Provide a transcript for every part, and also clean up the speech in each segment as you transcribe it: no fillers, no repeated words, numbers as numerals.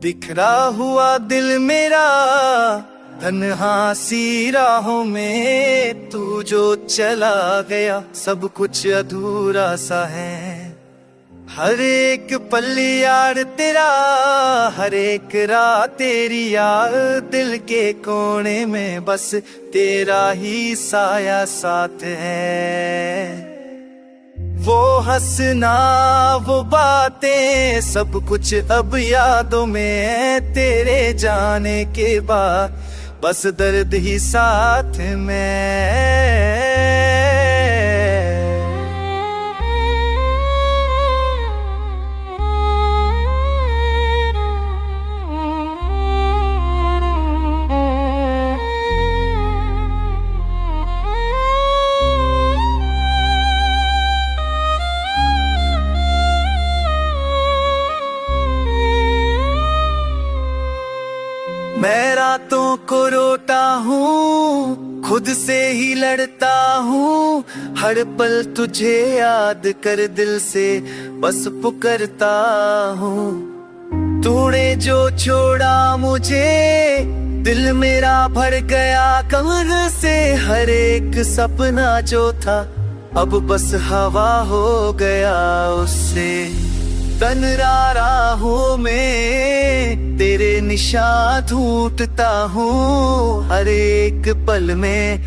बिखरा हुआ दिल मेरा तन्हा सी राहों में, तू जो चला गया सब कुछ अधूरा सा है। हर एक पल यार तेरा, हर एक रात तेरी यार, दिल के कोने में बस तेरा ही साया साथ है। वो हंसना वो बातें सब कुछ अब यादों में, तेरे जाने के बाद बस दर्द ही साथ में। मैं रातों को रोता हूँ, खुद से ही लड़ता हूँ, हर पल तुझे याद कर दिल से बस पुकारता हूँ। तूने जो छोड़ा मुझे, दिल मेरा भर गया कमर से, हर एक सपना जो था अब बस हवा हो गया उससे। तन राहों में तेरे निशान ढूंढता हूँ, हर एक पल में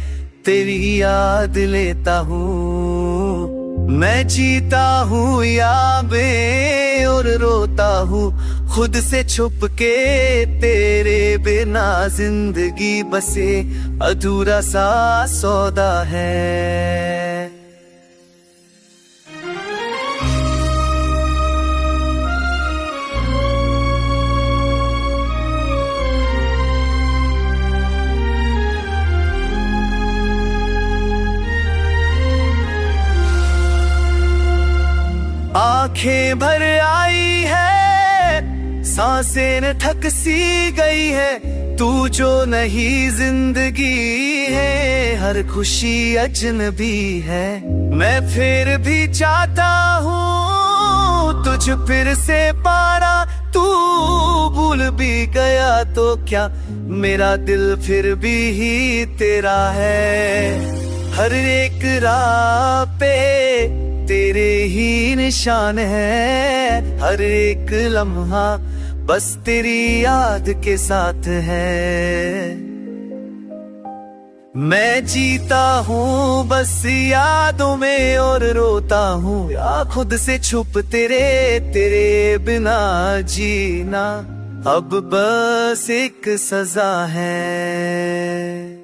तेरी याद लेता हूँ। मैं जीता हूँ यादें और रोता हूँ खुद से छुप के, तेरे बिना जिंदगी बसे अधूरा सा सौदा है। आंखें भर आई है, सांसें न थक सी गई है, तू जो नहीं जिंदगी है, हर खुशी अजनबी है। मैं फिर भी चाहता हूँ तुझ फिर से पाना, तू भूल भी गया तो क्या, मेरा दिल फिर भी ही तेरा है। हर एक राह पे तेरे ही निशान है, हर एक लम्हा बस तेरी याद के साथ है। मैं जीता हूँ बस यादों में और रोता हूँ या खुद से छुप तेरे बिना जीना अब बस एक सजा है।